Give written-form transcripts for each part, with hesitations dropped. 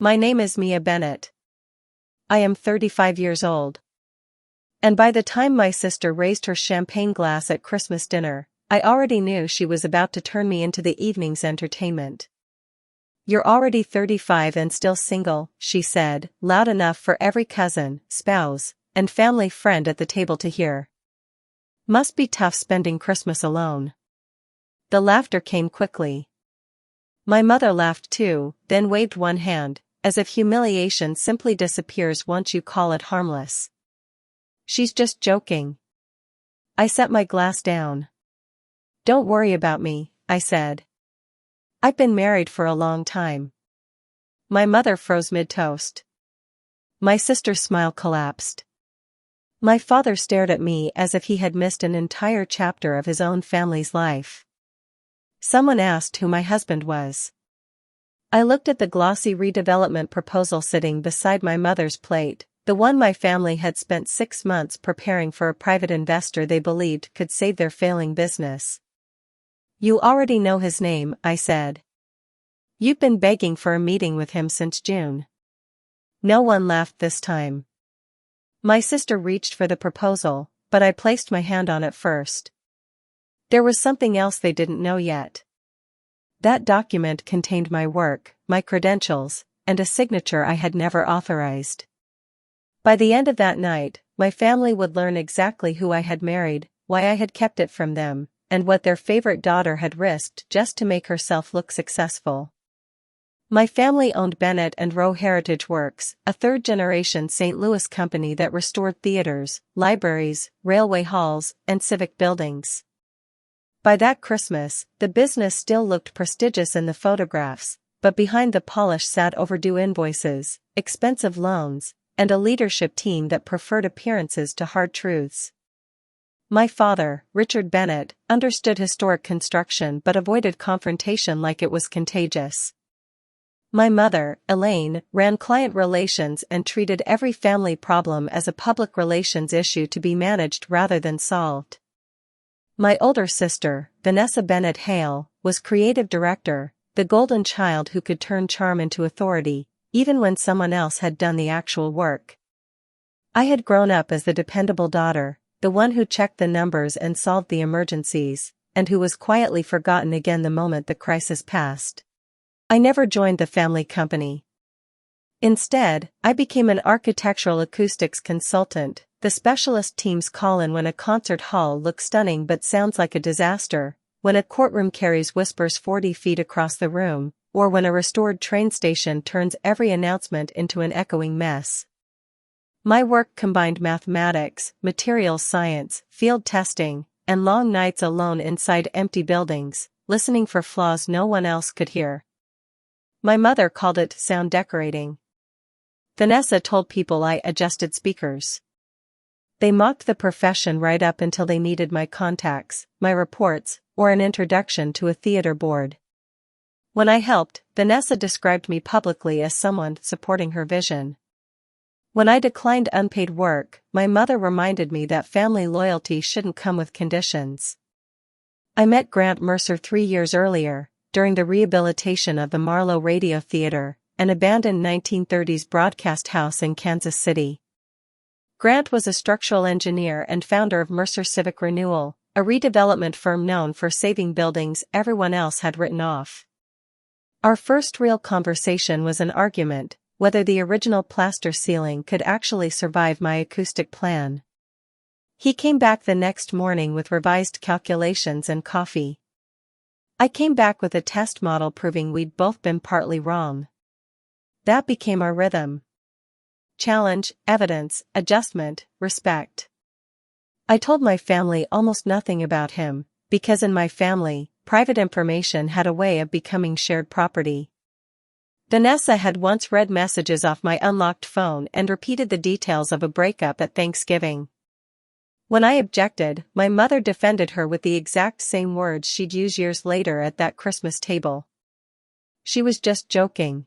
My name is Mia Bennett. I am 35 years old. And by the time my sister raised her champagne glass at Christmas dinner, I already knew she was about to turn me into the evening's entertainment. You're already 35 and still single, she said, loud enough for every cousin, spouse, and family friend at the table to hear. Must be tough spending Christmas alone. The laughter came quickly. My mother laughed too, then waved one hand, as if humiliation simply disappears once you call it harmless. She's just joking. I set my glass down. Don't worry about me, I said. I've been married for a long time. My mother froze mid-toast. My sister's smile collapsed. My father stared at me as if he had missed an entire chapter of his own family's life. Someone asked who my husband was. I looked at the glossy redevelopment proposal sitting beside my mother's plate, the one my family had spent 6 months preparing for a private investor they believed could save their failing business. You already know his name, I said. You've been begging for a meeting with him since June. No one laughed this time. My sister reached for the proposal, but I placed my hand on it first. There was something else they didn't know yet. That document contained my work, my credentials, and a signature I had never authorized. By the end of that night, my family would learn exactly who I had married, why I had kept it from them, and what their favorite daughter had risked just to make herself look successful. My family owned Bennett and Rowe Heritage Works, a third-generation St. Louis company that restored theaters, libraries, railway halls, and civic buildings. By that Christmas, the business still looked prestigious in the photographs, but behind the polish sat overdue invoices, expensive loans, and a leadership team that preferred appearances to hard truths. My father, Richard Bennett, understood historic construction but avoided confrontation like it was contagious. My mother, Elaine, ran client relations and treated every family problem as a public relations issue to be managed rather than solved. My older sister, Vanessa Bennett Hale, was creative director, the golden child who could turn charm into authority, even when someone else had done the actual work. I had grown up as the dependable daughter, the one who checked the numbers and solved the emergencies, and who was quietly forgotten again the moment the crisis passed. I never joined the family company. Instead, I became an architectural acoustics consultant, the specialist teams call in when a concert hall looks stunning but sounds like a disaster, when a courtroom carries whispers 40 feet across the room, or when a restored train station turns every announcement into an echoing mess. My work combined mathematics, materials science, field testing, and long nights alone inside empty buildings, listening for flaws no one else could hear. My mother called it sound decorating. Vanessa told people I adjusted speakers. They mocked the profession right up until they needed my contacts, my reports, or an introduction to a theater board. When I helped, Vanessa described me publicly as someone supporting her vision. When I declined unpaid work, my mother reminded me that family loyalty shouldn't come with conditions. I met Grant Mercer 3 years earlier, during the rehabilitation of the Marlowe Radio Theater, an abandoned 1930s broadcast house in Kansas City. Grant was a structural engineer and founder of Mercer Civic Renewal, a redevelopment firm known for saving buildings everyone else had written off. Our first real conversation was an argument, whether the original plaster ceiling could actually survive my acoustic plan. He came back the next morning with revised calculations and coffee. I came back with a test model proving we'd both been partly wrong. That became our rhythm. Challenge, evidence, adjustment, respect. I told my family almost nothing about him, because in my family, private information had a way of becoming shared property. Vanessa had once read messages off my unlocked phone and repeated the details of a breakup at Thanksgiving. When I objected, my mother defended her with the exact same words she'd use years later at that Christmas table. She was just joking.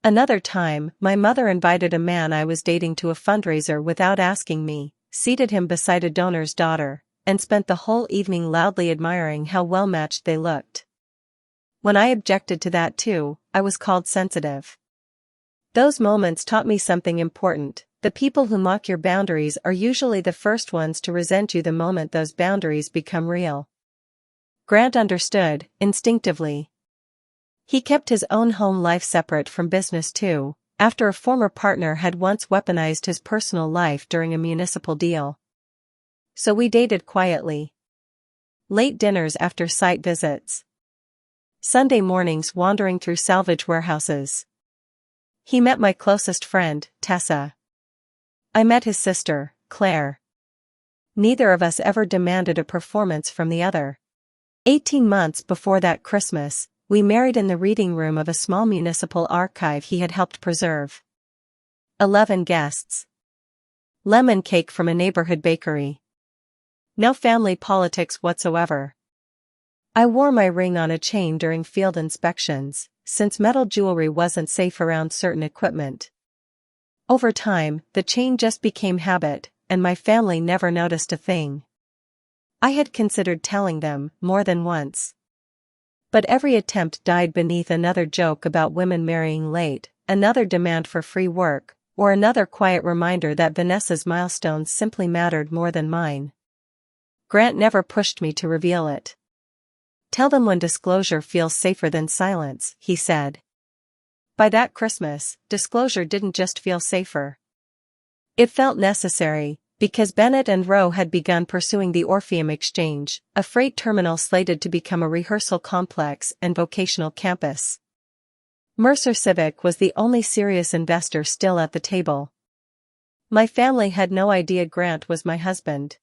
Another time, my mother invited a man I was dating to a fundraiser without asking me, seated him beside a donor's daughter, and spent the whole evening loudly admiring how well-matched they looked. When I objected to that too, I was called sensitive. Those moments taught me something important. The people who mock your boundaries are usually the first ones to resent you the moment those boundaries become real. Grant understood, instinctively. He kept his own home life separate from business too, after a former partner had once weaponized his personal life during a municipal deal. So we dated quietly. Late dinners after site visits. Sunday mornings wandering through salvage warehouses. He met my closest friend, Tessa. I met his sister, Claire. Neither of us ever demanded a performance from the other. 18 months before that Christmas, we married in the reading room of a small municipal archive he had helped preserve. 11 guests. Lemon cake from a neighborhood bakery. No family politics whatsoever. I wore my ring on a chain during field inspections, since metal jewelry wasn't safe around certain equipment. Over time, the chain just became habit, and my family never noticed a thing. I had considered telling them, more than once. But every attempt died beneath another joke about women marrying late, another demand for free work, or another quiet reminder that Vanessa's milestones simply mattered more than mine. Grant never pushed me to reveal it. Tell them when disclosure feels safer than silence, he said. By that Christmas, disclosure didn't just feel safer. It felt necessary, because Bennett and Rowe had begun pursuing the Orpheum Exchange, a freight terminal slated to become a rehearsal complex and vocational campus. Mercer Civic was the only serious investor still at the table. My family had no idea Grant was my husband.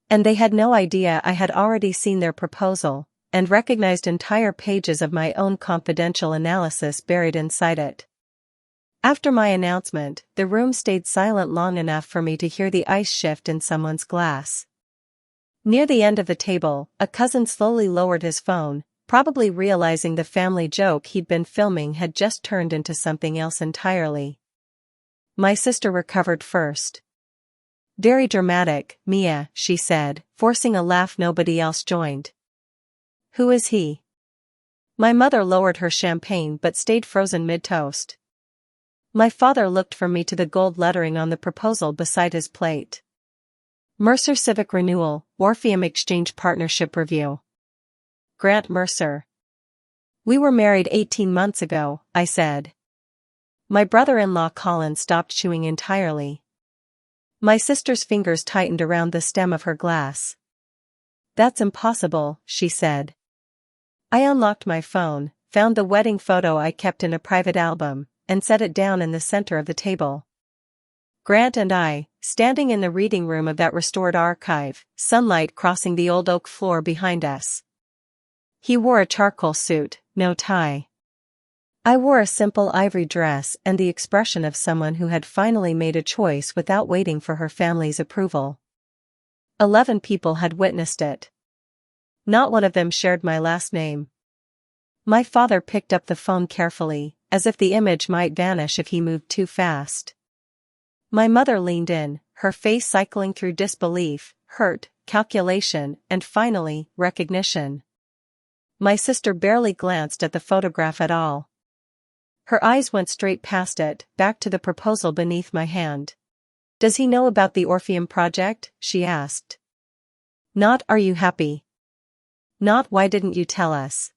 And they had no idea I had already seen their proposal, and recognized entire pages of my own confidential analysis buried inside it. After my announcement, the room stayed silent long enough for me to hear the ice shift in someone's glass. Near the end of the table, a cousin slowly lowered his phone, probably realizing the family joke he'd been filming had just turned into something else entirely. My sister recovered first. Very dramatic, Mia, she said, forcing a laugh nobody else joined. Who is he? My mother lowered her champagne but stayed frozen mid-toast. My father looked from me to the gold lettering on the proposal beside his plate. Mercer Civic Renewal, Orpheum Exchange Partnership Review. Grant Mercer. We were married 18 months ago, I said. My brother-in-law Colin stopped chewing entirely. My sister's fingers tightened around the stem of her glass. That's impossible, she said. I unlocked my phone, found the wedding photo I kept in a private album, and set it down in the center of the table. Grant and I, standing in the reading room of that restored archive, sunlight crossing the old oak floor behind us. He wore a charcoal suit, no tie. I wore a simple ivory dress and the expression of someone who had finally made a choice without waiting for her family's approval. 11 people had witnessed it. Not one of them shared my last name. My father picked up the phone carefully, as if the image might vanish if he moved too fast. My mother leaned in, her face cycling through disbelief, hurt, calculation, and finally, recognition. My sister barely glanced at the photograph at all. Her eyes went straight past it, back to the proposal beneath my hand. Does he know about the Orpheum project? She asked. Not are you happy? Not why didn't you tell us?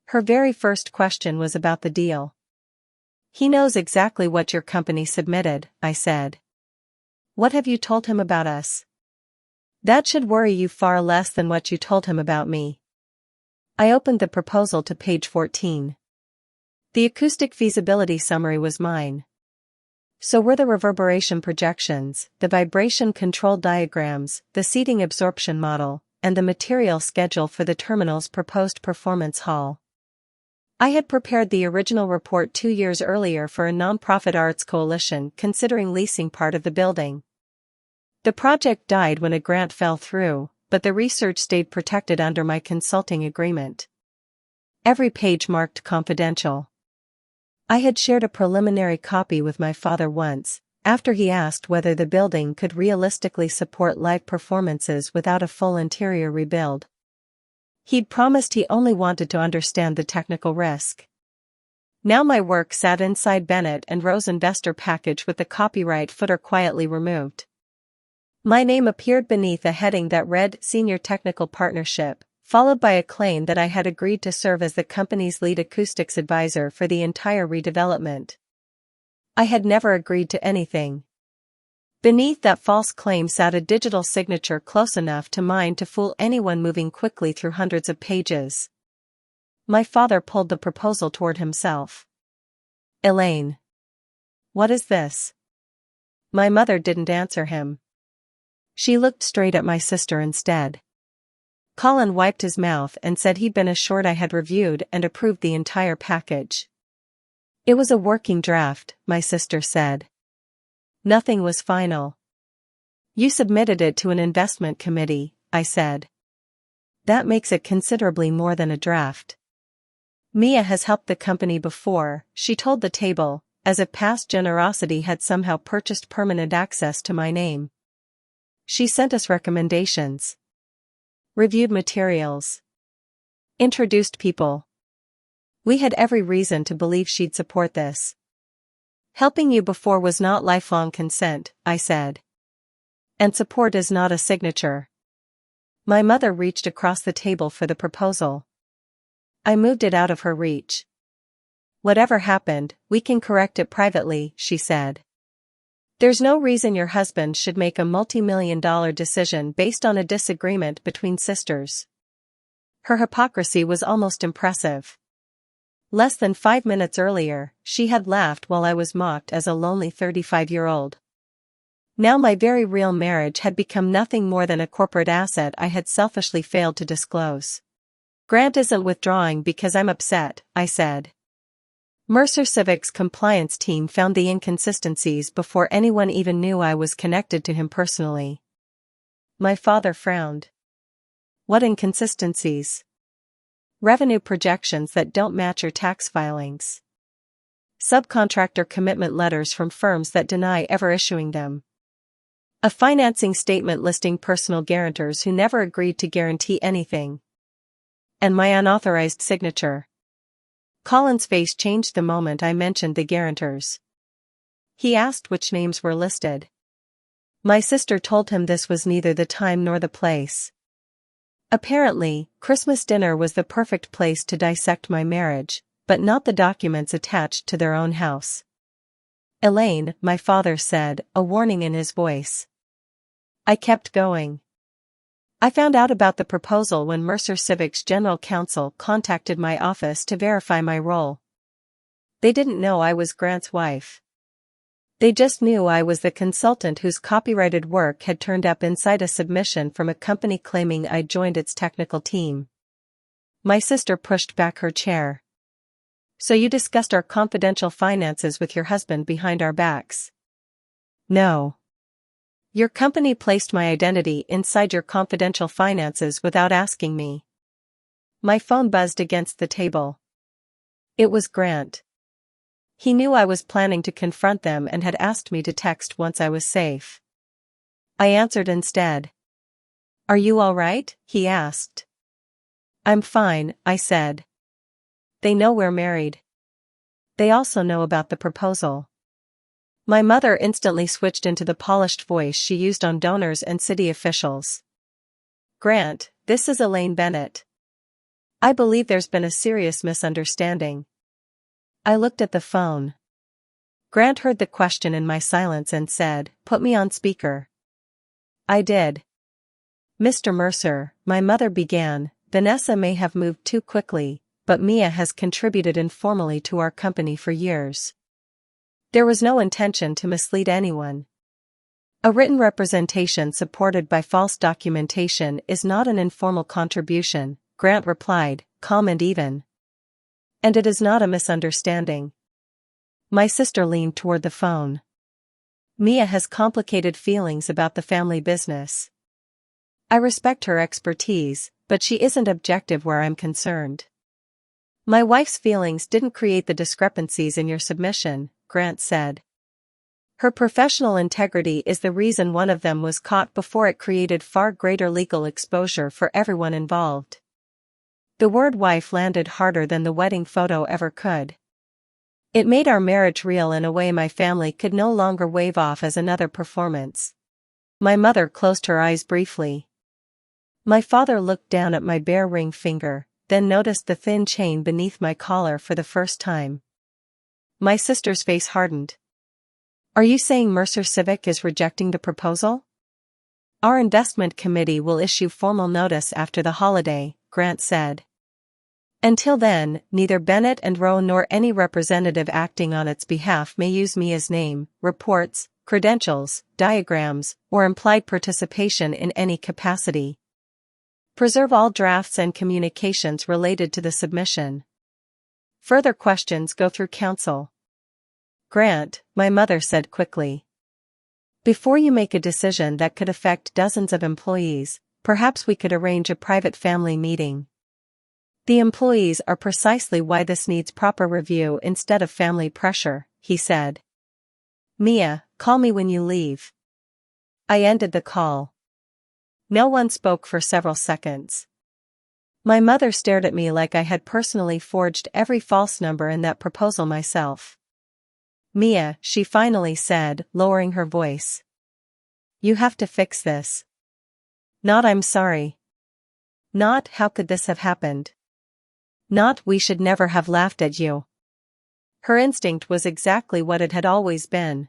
Her very first question was about the deal. He knows exactly what your company submitted, I said. What have you told him about us? That should worry you far less than what you told him about me. I opened the proposal to page 14. The acoustic feasibility summary was mine. So were the reverberation projections, the vibration control diagrams, the seating absorption model, and the material schedule for the terminal's proposed performance hall. I had prepared the original report 2 years earlier for a nonprofit arts coalition considering leasing part of the building. The project died when a grant fell through, but the research stayed protected under my consulting agreement. Every page marked confidential. I had shared a preliminary copy with my father once, after he asked whether the building could realistically support live performances without a full interior rebuild. He'd promised he only wanted to understand the technical risk. Now my work sat inside Bennett and Rose investor package with the copyright footer quietly removed. My name appeared beneath a heading that read Senior Technical Partnership, followed by a claim that I had agreed to serve as the company's lead acoustics advisor for the entire redevelopment. I had never agreed to anything. Beneath that false claim sat a digital signature close enough to mine to fool anyone moving quickly through hundreds of pages. My father pulled the proposal toward himself. Elaine. What is this? My mother didn't answer him. She looked straight at my sister instead. Colin wiped his mouth and said he'd been assured I had reviewed and approved the entire package. It was a working draft, my sister said. Nothing was final. You submitted it to an investment committee, I said. That makes it considerably more than a draft. Mia has helped the company before, she told the table, as if past generosity had somehow purchased permanent access to my name. She sent us recommendations. Reviewed materials. Introduced people. We had every reason to believe she'd support this. Helping you before was not lifelong consent, I said. And support is not a signature. My mother reached across the table for the proposal. I moved it out of her reach. Whatever happened, we can correct it privately, she said. There's no reason your husband should make a multi-million-dollar decision based on a disagreement between sisters. Her hypocrisy was almost impressive. Less than 5 minutes earlier, she had laughed while I was mocked as a lonely 35-year-old. Now my very real marriage had become nothing more than a corporate asset I had selfishly failed to disclose. Grant isn't withdrawing because I'm upset, I said. Mercer Civic's compliance team found the inconsistencies before anyone even knew I was connected to him personally. My father frowned. What inconsistencies? Revenue projections that don't match your tax filings. Subcontractor commitment letters from firms that deny ever issuing them. A financing statement listing personal guarantors who never agreed to guarantee anything. And my unauthorized signature. Colin's face changed the moment I mentioned the guarantors. He asked which names were listed. My sister told him this was neither the time nor the place. Apparently, Christmas dinner was the perfect place to dissect my marriage, but not the documents attached to their own house. Elaine, my father said, a warning in his voice. I kept going. I found out about the proposal when Mercer Civic's general counsel contacted my office to verify my role. They didn't know I was Grant's wife. They just knew I was the consultant whose copyrighted work had turned up inside a submission from a company claiming I'd joined its technical team. My sister pushed back her chair. So you discussed our confidential finances with your husband behind our backs? No. Your company placed my identity inside your confidential finances without asking me. My phone buzzed against the table. It was Grant. He knew I was planning to confront them and had asked me to text once I was safe. I answered instead. Are you all right? He asked. I'm fine, I said. They know we're married. They also know about the proposal. My mother instantly switched into the polished voice she used on donors and city officials. Grant, this is Elaine Bennett. I believe there's been a serious misunderstanding. I looked at the phone. Grant heard the question in my silence and said, "Put me on speaker." I did. Mr. Mercer, my mother began, Vanessa may have moved too quickly, but Mia has contributed informally to our company for years. There was no intention to mislead anyone. A written representation supported by false documentation is not an informal contribution, Grant replied, calm and even. And it is not a misunderstanding. My sister leaned toward the phone. Mia has complicated feelings about the family business. I respect her expertise, but she isn't objective where I'm concerned. My wife's feelings didn't create the discrepancies in your submission, Grant said. Her professional integrity is the reason one of them was caught before it created far greater legal exposure for everyone involved. The word wife landed harder than the wedding photo ever could. It made our marriage real in a way my family could no longer wave off as another performance. My mother closed her eyes briefly. My father looked down at my bare ring finger, then noticed the thin chain beneath my collar for the first time. My sister's face hardened. Are you saying Mercer Civic is rejecting the proposal? Our investment committee will issue formal notice after the holiday, Grant said. Until then, neither Bennett and Rowe nor any representative acting on its behalf may use me as name, reports, credentials, diagrams, or implied participation in any capacity. Preserve all drafts and communications related to the submission. Further questions go through counsel. Grant, my mother said quickly. Before you make a decision that could affect dozens of employees, perhaps we could arrange a private family meeting. The employees are precisely why this needs proper review instead of family pressure, he said. Mia, call me when you leave. I ended the call. No one spoke for several seconds. My mother stared at me like I had personally forged every false number in that proposal myself. Mia, she finally said, lowering her voice. You have to fix this. Not I'm sorry. Not how could this have happened. Not we should never have laughed at you. Her instinct was exactly what it had always been.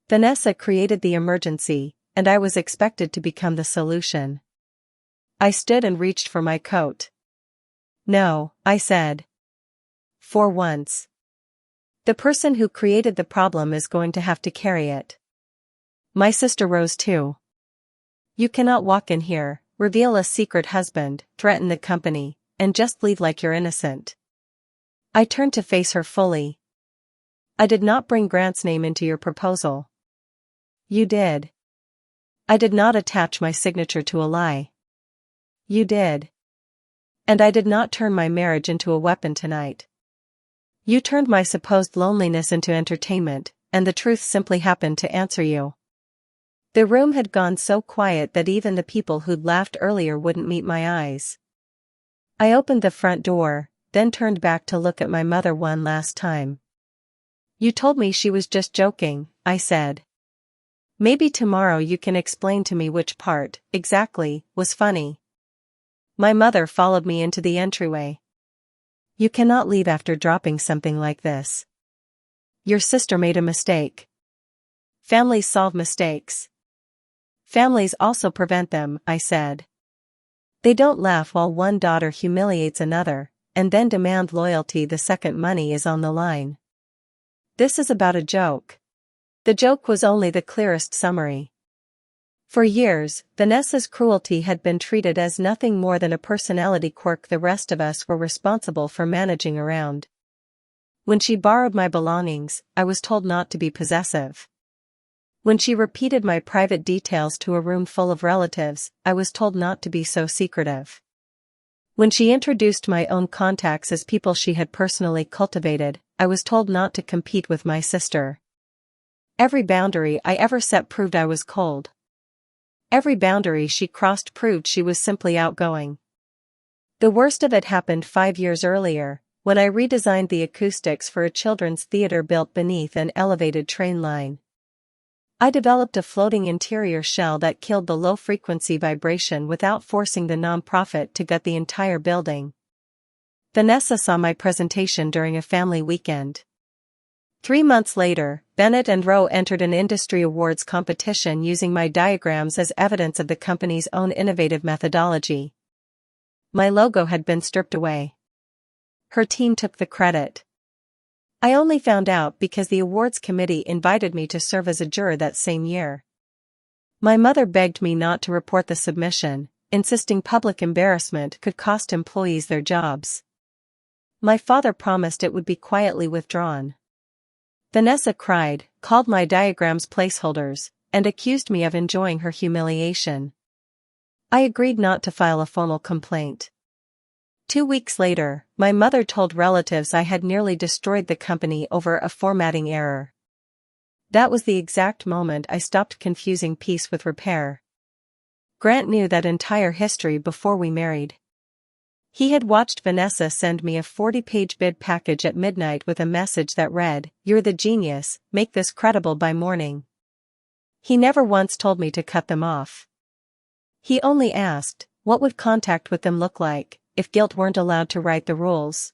Vanessa created the emergency, and I was expected to become the solution. I stood and reached for my coat. No, I said. For once. The person who created the problem is going to have to carry it. My sister rose too. You cannot walk in here, reveal a secret husband, threaten the company, and just leave like you're innocent. I turned to face her fully. I did not bring Grant's name into your proposal. You did. I did not attach my signature to a lie. You did. And I did not turn my marriage into a weapon tonight. You turned my supposed loneliness into entertainment, and the truth simply happened to answer you. The room had gone so quiet that even the people who'd laughed earlier wouldn't meet my eyes. I opened the front door, then turned back to look at my mother one last time. You told me she was just joking, I said. Maybe tomorrow you can explain to me which part, exactly, was funny. My mother followed me into the entryway. You cannot leave after dropping something like this. Your sister made a mistake. Families solve mistakes. Families also prevent them, I said. They don't laugh while one daughter humiliates another, and then demand loyalty the second money is on the line. This is about a joke. The joke was only the clearest summary. For years, Vanessa's cruelty had been treated as nothing more than a personality quirk the rest of us were responsible for managing around. When she borrowed my belongings, I was told not to be possessive. When she repeated my private details to a room full of relatives, I was told not to be so secretive. When she introduced my own contacts as people she had personally cultivated, I was told not to compete with my sister. Every boundary I ever set proved I was cold. Every boundary she crossed proved she was simply outgoing. The worst of it happened 5 years earlier, when I redesigned the acoustics for a children's theater built beneath an elevated train line. I developed a floating interior shell that killed the low-frequency vibration without forcing the nonprofit to gut the entire building. Vanessa saw my presentation during a family weekend. 3 months later, Bennett and Rowe entered an industry awards competition using my diagrams as evidence of the company's own innovative methodology. My logo had been stripped away. Her team took the credit. I only found out because the awards committee invited me to serve as a juror that same year. My mother begged me not to report the submission, insisting public embarrassment could cost employees their jobs. My father promised it would be quietly withdrawn. Vanessa cried, called my diagrams placeholders, and accused me of enjoying her humiliation. I agreed not to file a formal complaint. 2 weeks later, my mother told relatives I had nearly destroyed the company over a formatting error. That was the exact moment I stopped confusing peace with repair. Grant knew that entire history before we married. He had watched Vanessa send me a 40-page bid package at midnight with a message that read, "You're the genius, make this credible by morning." He never once told me to cut them off. He only asked, what would contact with them look like, if guilt weren't allowed to write the rules?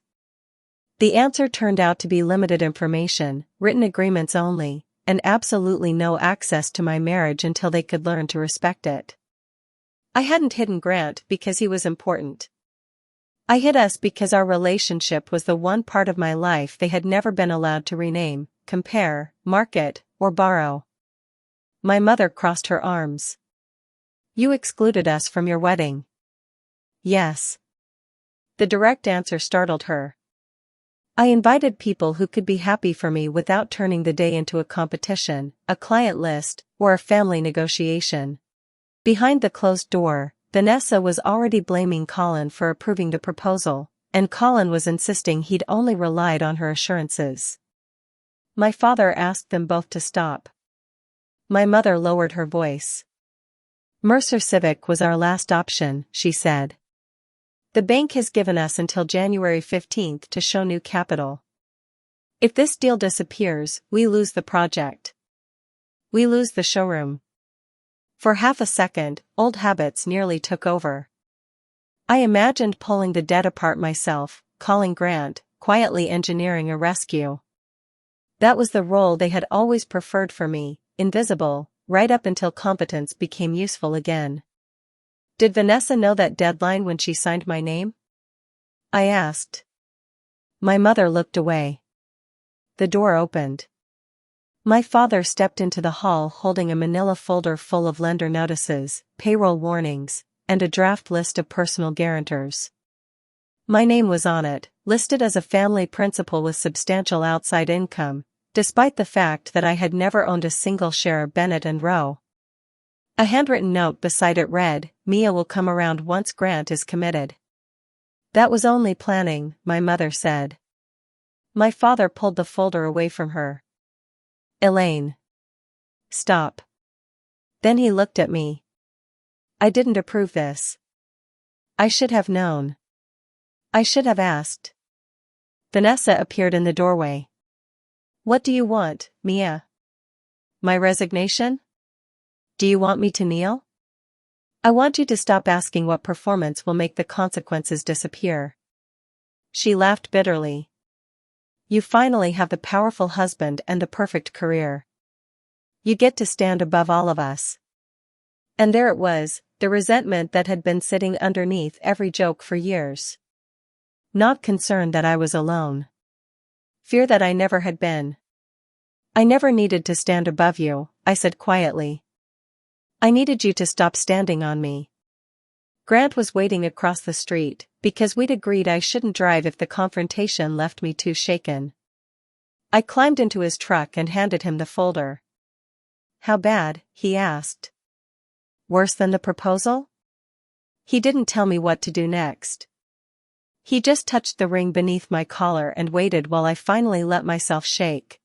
The answer turned out to be limited information, written agreements only, and absolutely no access to my marriage until they could learn to respect it. I hadn't hidden Grant because he was important. I hid us because our relationship was the one part of my life they had never been allowed to rename, compare, market, or borrow. My mother crossed her arms. "You excluded us from your wedding." "Yes." The direct answer startled her. I invited people who could be happy for me without turning the day into a competition, a client list, or a family negotiation. Behind the closed door, Vanessa was already blaming Colin for approving the proposal, and Colin was insisting he'd only relied on her assurances. My father asked them both to stop. My mother lowered her voice. "Mercer Civic was our last option," she said. "The bank has given us until January 15th to show new capital. If this deal disappears, we lose the project. We lose the showroom." For half a second, old habits nearly took over. I imagined pulling the debt apart myself, calling Grant, quietly engineering a rescue. That was the role they had always preferred for me, invisible, right up until competence became useful again. "Did Vanessa know that deadline when she signed my name?" I asked. My mother looked away. The door opened. My father stepped into the hall holding a manila folder full of lender notices, payroll warnings, and a draft list of personal guarantors. My name was on it, listed as a family principal with substantial outside income, despite the fact that I had never owned a single share of Bennett and Rowe. A handwritten note beside it read, "Mia will come around once Grant is committed." "That was only planning," my mother said. My father pulled the folder away from her. "Elaine. Stop." Then he looked at me. "I didn't approve this. I should have known. I should have asked." Vanessa appeared in the doorway. "What do you want, Mia?" "My resignation? Do you want me to kneel?" "I want you to stop asking what performance will make the consequences disappear." She laughed bitterly. "You finally have the powerful husband and the perfect career. You get to stand above all of us." And there it was, the resentment that had been sitting underneath every joke for years. Not concern that I was alone. Fear that I never had been. "I never needed to stand above you," I said quietly. "I needed you to stop standing on me." Grant was waiting across the street, because we'd agreed I shouldn't drive if the confrontation left me too shaken. I climbed into his truck and handed him the folder. "How bad?" he asked. "Worse than the proposal?" He didn't tell me what to do next. He just touched the ring beneath my collar and waited while I finally let myself shake.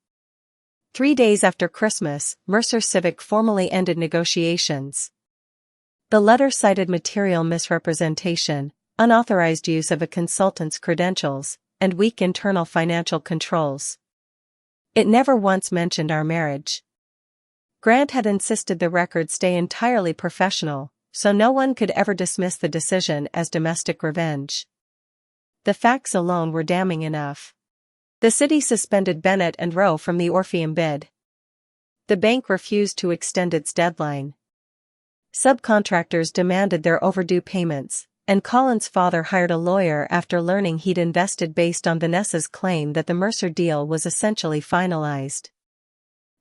3 days after Christmas, Mercer Civic formally ended negotiations. The letter cited material misrepresentation, unauthorized use of a consultant's credentials, and weak internal financial controls. It never once mentioned our marriage. Grant had insisted the record stay entirely professional, so no one could ever dismiss the decision as domestic revenge. The facts alone were damning enough. The city suspended Bennett and Rowe from the Orpheum bid. The bank refused to extend its deadline. Subcontractors demanded their overdue payments, and Colin's father hired a lawyer after learning he'd invested based on Vanessa's claim that the Mercer deal was essentially finalized.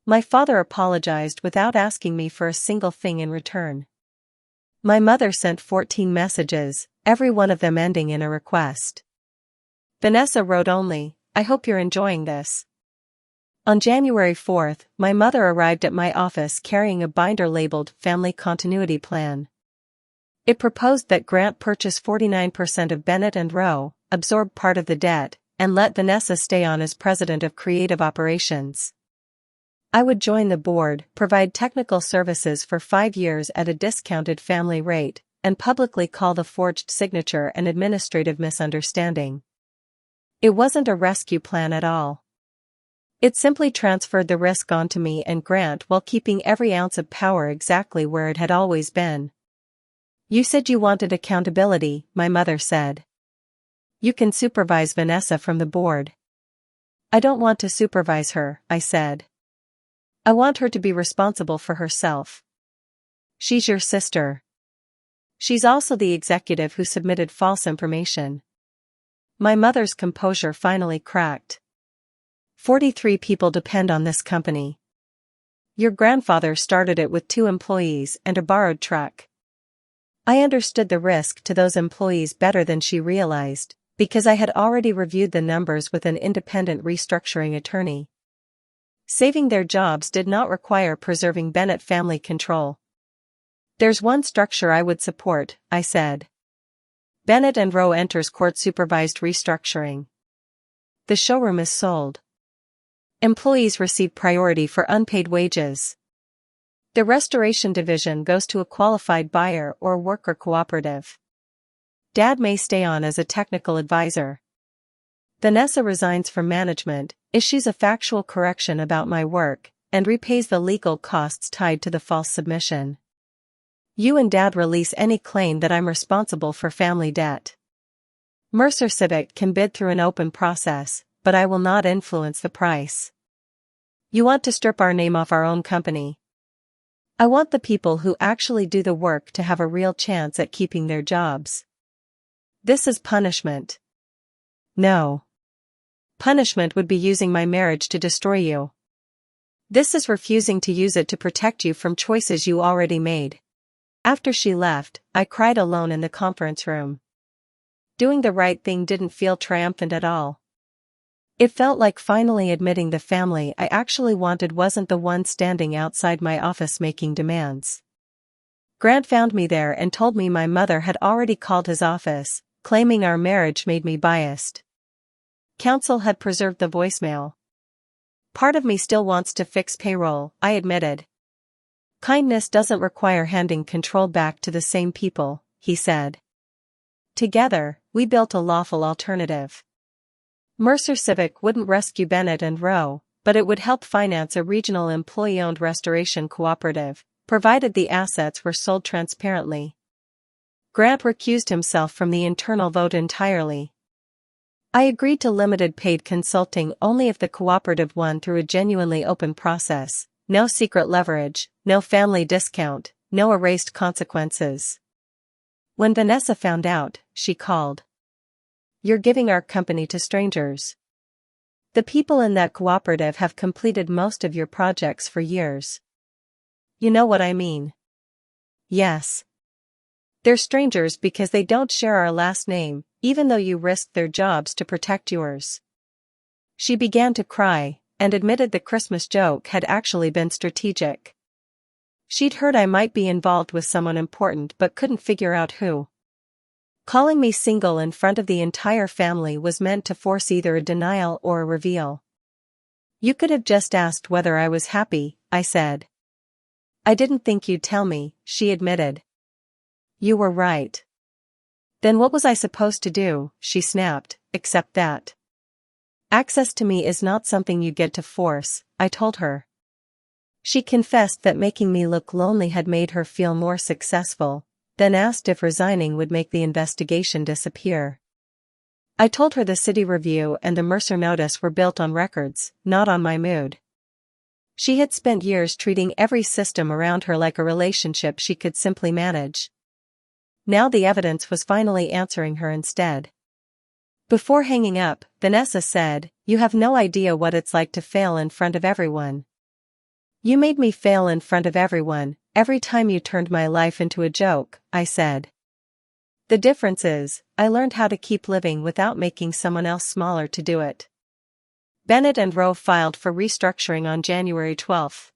My father apologized without asking me for a single thing in return. My mother sent 14 messages, every one of them ending in a request. Vanessa wrote only, "I hope you're enjoying this." On January 4th, my mother arrived at my office carrying a binder labeled Family Continuity Plan. It proposed that Grant purchase 49% of Bennett and Rowe, absorb part of the debt, and let Vanessa stay on as president of creative operations. I would join the board, provide technical services for 5 years at a discounted family rate, and publicly call the forged signature an administrative misunderstanding. It wasn't a rescue plan at all. It simply transferred the risk onto me and Grant while keeping every ounce of power exactly where it had always been. "You said you wanted accountability," my mother said. "You can supervise Vanessa from the board." "I don't want to supervise her," I said. "I want her to be responsible for herself." "She's your sister. She's also the executive who submitted false information." My mother's composure finally cracked. 43 people depend on this company. Your grandfather started it with 2 employees and a borrowed truck. I understood the risk to those employees better than she realized, because I had already reviewed the numbers with an independent restructuring attorney. Saving their jobs did not require preserving Bennett family control. "There's one structure I would support," I said. Bennett and Rowe enters court-supervised restructuring. The showroom is sold. Employees receive priority for unpaid wages. The restoration division goes to a qualified buyer or worker cooperative. Dad may stay on as a technical advisor. Vanessa resigns from management, issues a factual correction about my work, and repays the legal costs tied to the false submission. You and Dad release any claim that I'm responsible for family debt. Mercer Civic can bid through an open process, but I will not influence the price. You want to strip our name off our own company. I want the people who actually do the work to have a real chance at keeping their jobs. This is punishment. No. Punishment would be using my marriage to destroy you. This is refusing to use it to protect you from choices you already made." After she left, I cried alone in the conference room. Doing the right thing didn't feel triumphant at all. It felt like finally admitting the family I actually wanted wasn't the one standing outside my office making demands. Grant found me there and told me my mother had already called his office, claiming our marriage made me biased. Counsel had preserved the voicemail. "Part of me still wants to fix payroll," I admitted. "Kindness doesn't require handing control back to the same people," he said. Together, we built a lawful alternative. Mercer Civic wouldn't rescue Bennett and Rowe, but it would help finance a regional employee-owned restoration cooperative, provided the assets were sold transparently. Grant recused himself from the internal vote entirely. I agreed to limited paid consulting only if the cooperative won through a genuinely open process. No secret leverage, no family discount, no erased consequences. When Vanessa found out, she called. "You're giving our company to strangers. The people in that cooperative have completed most of your projects for years. You know what I mean." "Yes. They're strangers because they don't share our last name, even though you risked their jobs to protect yours." She began to cry, and admitted the Christmas joke had actually been strategic. She'd heard I might be involved with someone important but couldn't figure out who. Calling me single in front of the entire family was meant to force either a denial or a reveal. "You could have just asked whether I was happy," I said. "I didn't think you'd tell me," she admitted. "You were right." "Then what was I supposed to do?" she snapped, "except that?" "Access to me is not something you get to force," I told her. She confessed that making me look lonely had made her feel more successful, then asked if resigning would make the investigation disappear. I told her the City Review and the Mercer Notice were built on records, not on my mood. She had spent years treating every system around her like a relationship she could simply manage. Now the evidence was finally answering her instead. Before hanging up, Vanessa said, "You have no idea what it's like to fail in front of everyone. You made me fail in front of everyone, every time you turned my life into a joke," I said. "The difference is, I learned how to keep living without making someone else smaller to do it." Bennett and Rowe filed for restructuring on January 12.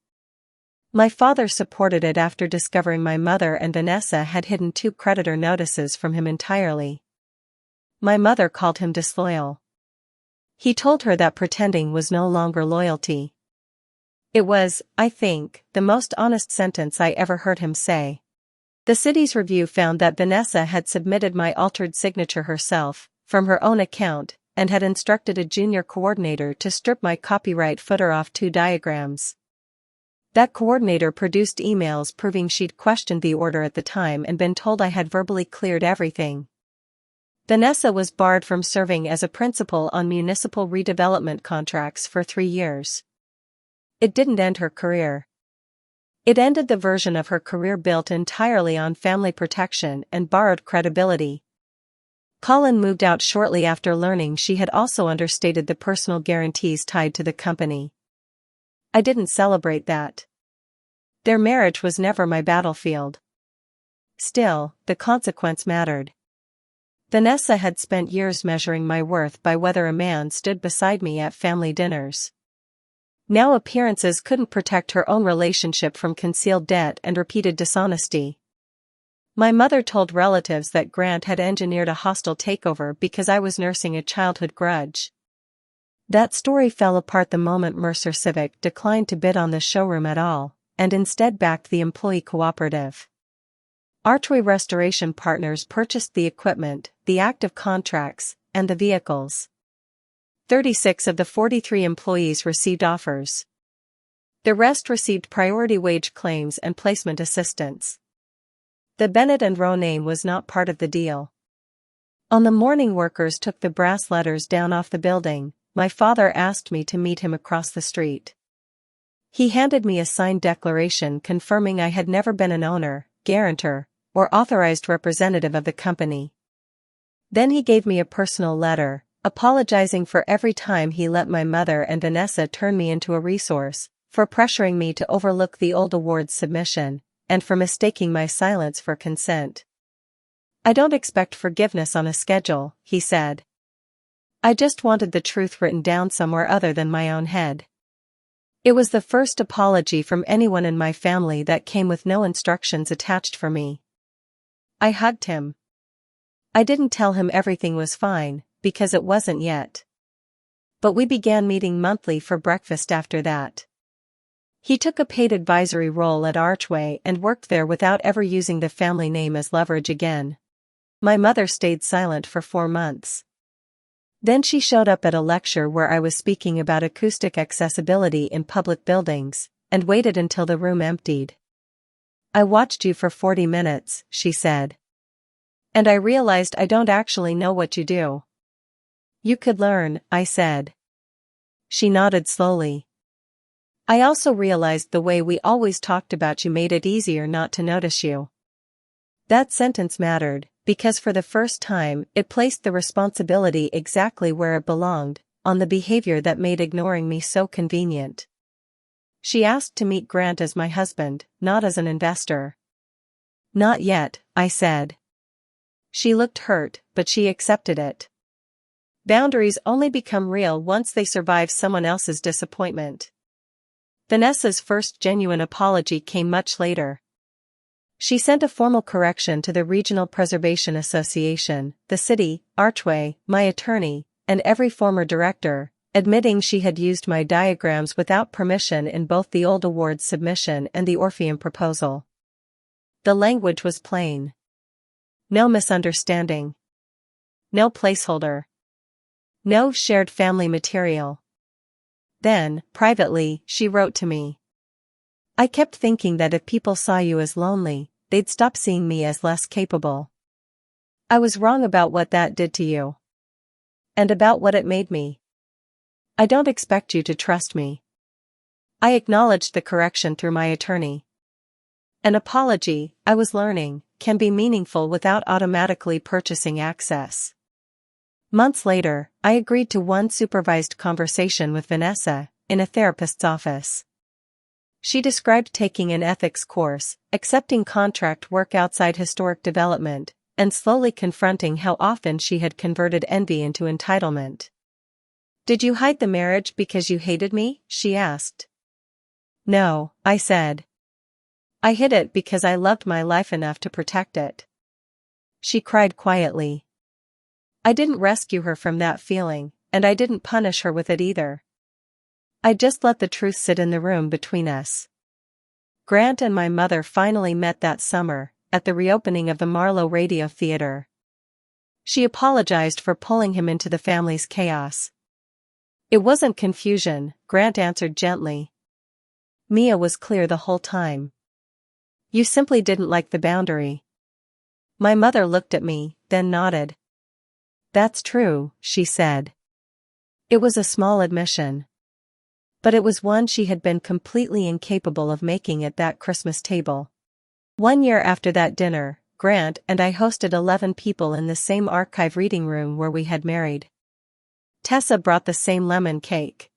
My father supported it after discovering my mother and Vanessa had hidden 2 creditor notices from him entirely. My mother called him disloyal. He told her that pretending was no longer loyalty. It was, I think, the most honest sentence I ever heard him say. The city's review found that Vanessa had submitted my altered signature herself, from her own account, and had instructed a junior coordinator to strip my copyright footer off 2 diagrams. That coordinator produced emails proving she'd questioned the order at the time and been told I had verbally cleared everything. Vanessa was barred from serving as a principal on municipal redevelopment contracts for 3 years. It didn't end her career. It ended the version of her career built entirely on family protection and borrowed credibility. Colin moved out shortly after learning she had also understated the personal guarantees tied to the company. I didn't celebrate that. Their marriage was never my battlefield. Still, the consequence mattered. Vanessa had spent years measuring my worth by whether a man stood beside me at family dinners. Now appearances couldn't protect her own relationship from concealed debt and repeated dishonesty. My mother told relatives that Grant had engineered a hostile takeover because I was nursing a childhood grudge. That story fell apart the moment Mercer Civic declined to bid on the showroom at all, and instead backed the employee cooperative. Archway Restoration Partners purchased the equipment, the active contracts, and the vehicles. 36 of the 43 employees received offers. The rest received priority wage claims and placement assistance. The Bennett and Rowe name was not part of the deal. On the morning workers took the brass letters down off the building, my father asked me to meet him across the street. He handed me a signed declaration confirming I had never been an owner, guarantor, or authorized representative of the company. Then he gave me a personal letter, apologizing for every time he let my mother and Vanessa turn me into a resource, for pressuring me to overlook the old awards submission, and for mistaking my silence for consent. "I don't expect forgiveness on a schedule," he said. "I just wanted the truth written down somewhere other than my own head." It was the first apology from anyone in my family that came with no instructions attached for me. I hugged him. I didn't tell him everything was fine, because it wasn't yet. But we began meeting monthly for breakfast after that. He took a paid advisory role at Archway and worked there without ever using the family name as leverage again. My mother stayed silent for 4 months. Then she showed up at a lecture where I was speaking about acoustic accessibility in public buildings, and waited until the room emptied. "I watched you for 40 minutes, she said. "And I realized I don't actually know what you do." "You could learn," I said. She nodded slowly. "I also realized the way we always talked about you made it easier not to notice you." That sentence mattered, because for the first time it placed the responsibility exactly where it belonged, on the behavior that made ignoring me so convenient. She asked to meet Grant as my husband, not as an investor. "Not yet," I said. She looked hurt, but she accepted it. Boundaries only become real once they survive someone else's disappointment. Vanessa's first genuine apology came much later. She sent a formal correction to the Regional Preservation Association, the city, Archway, my attorney, and every former director, admitting she had used my diagrams without permission in both the old awards submission and the Orpheum proposal. The language was plain. No misunderstanding. No placeholder. No shared family material. Then, privately, she wrote to me. "I kept thinking that if people saw you as lonely, they'd stop seeing me as less capable. I was wrong about what that did to you. And about what it made me. I don't expect you to trust me." I acknowledged the correction through my attorney. An apology, I was learning, can be meaningful without automatically purchasing access. Months later, I agreed to one supervised conversation with Vanessa, in a therapist's office. She described taking an ethics course, accepting contract work outside historic development, and slowly confronting how often she had converted envy into entitlement. "Did you hide the marriage because you hated me?" she asked. "No," I said. "I hid it because I loved my life enough to protect it." She cried quietly. I didn't rescue her from that feeling, and I didn't punish her with it either. I just let the truth sit in the room between us. Grant and my mother finally met that summer, at the reopening of the Marlowe Radio Theater. She apologized for pulling him into the family's chaos. "It wasn't confusion," Grant answered gently. "Mia was clear the whole time. You simply didn't like the boundary." My mother looked at me, then nodded. "That's true," she said. It was a small admission. But it was one she had been completely incapable of making at that Christmas table. 1 year after that dinner, Grant and I hosted 11 people in the same archive reading room where we had married. Tessa brought the same lemon cake.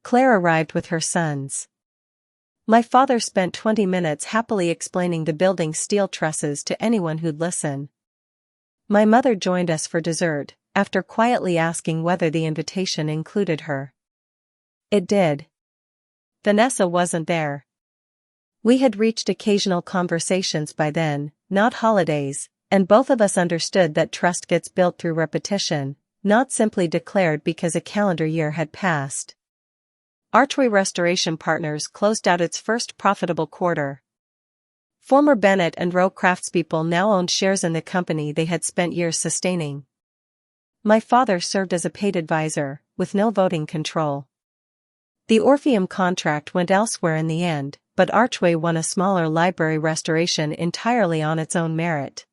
Claire arrived with her sons. My father spent 20 minutes happily explaining the building's steel trusses to anyone who'd listen. My mother joined us for dessert, after quietly asking whether the invitation included her. It did. Vanessa wasn't there. We had reached occasional conversations by then, not holidays, and both of us understood that trust gets built through repetition, not simply declared because a calendar year had passed. Archway Restoration Partners closed out its first profitable quarter. Former Bennett and Rowe craftspeople now owned shares in the company they had spent years sustaining. My father served as a paid advisor, with no voting control. The Orpheum contract went elsewhere in the end, but Archway won a smaller library restoration entirely on its own merit.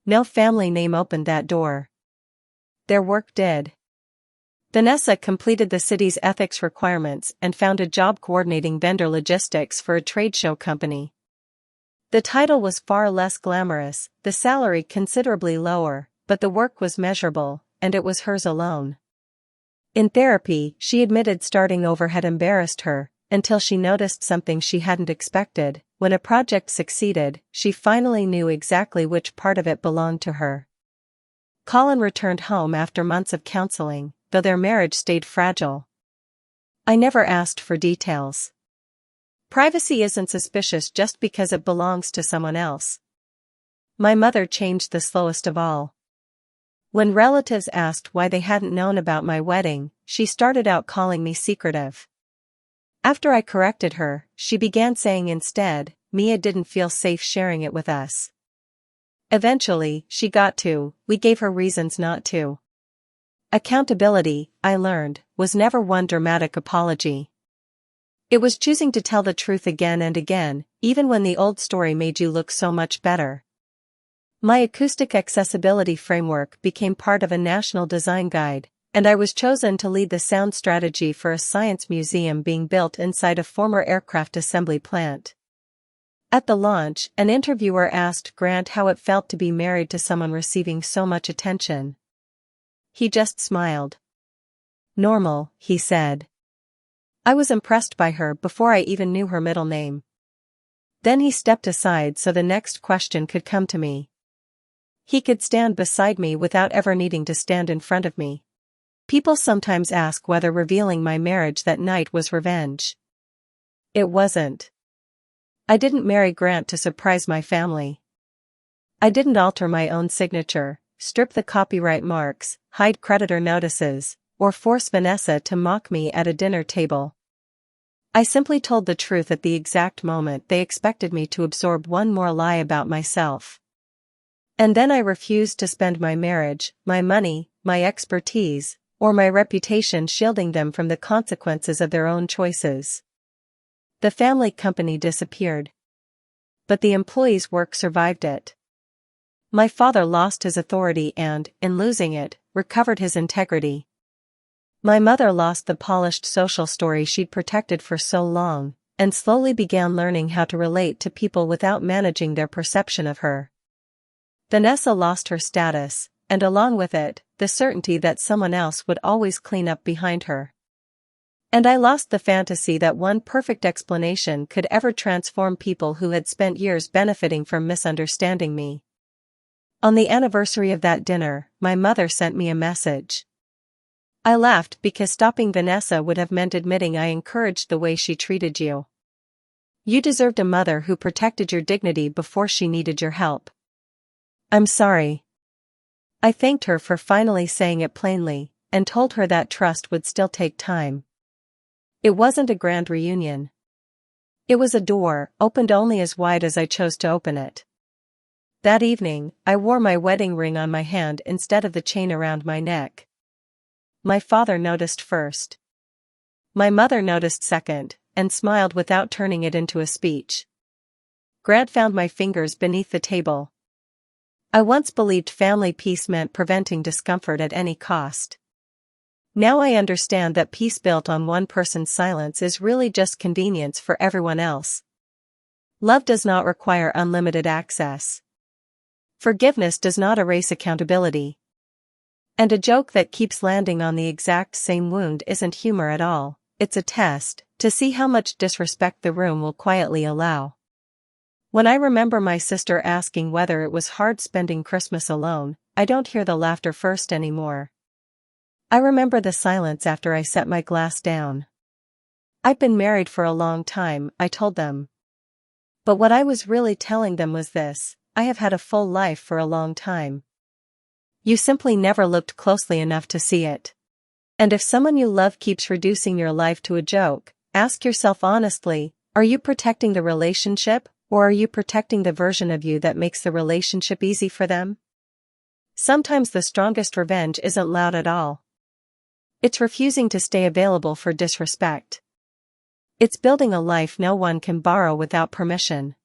No family name opened that door. Their work did. Vanessa completed the city's ethics requirements and found a job coordinating vendor logistics for a trade show company. The title was far less glamorous, the salary considerably lower, but the work was measurable, and it was hers alone. In therapy, she admitted starting over had embarrassed her, until she noticed something she hadn't expected. When a project succeeded, she finally knew exactly which part of it belonged to her. Colin returned home after months of counseling, though their marriage stayed fragile. I never asked for details. Privacy isn't suspicious just because it belongs to someone else. My mother changed the slowest of all. When relatives asked why they hadn't known about my wedding, she started out calling me secretive. After I corrected her, she began saying instead, Mia didn't feel safe sharing it with us. Eventually, she got to, we gave her reasons not to. Accountability, I learned, was never one dramatic apology. It was choosing to tell the truth again and again, even when the old story made you look so much better. My acoustic accessibility framework became part of a national design guide, and I was chosen to lead the sound strategy for a science museum being built inside a former aircraft assembly plant. At the launch, an interviewer asked Grant how it felt to be married to someone receiving so much attention. He just smiled. "Normal," he said. I was impressed by her before I even knew her middle name. Then he stepped aside so the next question could come to me. He could stand beside me without ever needing to stand in front of me. People sometimes ask whether revealing my marriage that night was revenge. It wasn't. I didn't marry Grant to surprise my family. I didn't alter my own signature, strip the copyright marks, hide creditor notices, or force Vanessa to mock me at a dinner table. I simply told the truth at the exact moment they expected me to absorb one more lie about myself. And then I refused to spend my marriage, my money, my expertise, or my reputation shielding them from the consequences of their own choices. The family company disappeared. But the employees' work survived it. My father lost his authority and, in losing it, recovered his integrity. My mother lost the polished social story she'd protected for so long, and slowly began learning how to relate to people without managing their perception of her. Vanessa lost her status, and along with it, the certainty that someone else would always clean up behind her. And I lost the fantasy that one perfect explanation could ever transform people who had spent years benefiting from misunderstanding me. On the anniversary of that dinner, my mother sent me a message. I laughed because stopping Vanessa would have meant admitting I encouraged the way she treated you. You deserved a mother who protected your dignity before she needed your help. I'm sorry. I thanked her for finally saying it plainly, and told her that trust would still take time. It wasn't a grand reunion. It was a door, opened only as wide as I chose to open it. That evening, I wore my wedding ring on my hand instead of the chain around my neck. My father noticed first. My mother noticed second, and smiled without turning it into a speech. Grant found my fingers beneath the table. I once believed family peace meant preventing discomfort at any cost. Now I understand that peace built on one person's silence is really just convenience for everyone else. Love does not require unlimited access. Forgiveness does not erase accountability. And a joke that keeps landing on the exact same wound isn't humor at all, it's a test, to see how much disrespect the room will quietly allow. When I remember my sister asking whether it was hard spending Christmas alone, I don't hear the laughter first anymore. I remember the silence after I set my glass down. I've been married for a long time, I told them. But what I was really telling them was this: I have had a full life for a long time. You simply never looked closely enough to see it. And if someone you love keeps reducing your life to a joke, ask yourself honestly, are you protecting the relationship, or are you protecting the version of you that makes the relationship easy for them? Sometimes the strongest revenge isn't loud at all. It's refusing to stay available for disrespect. It's building a life no one can borrow without permission.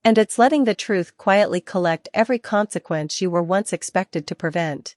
And it's letting the truth quietly collect every consequence you were once expected to prevent.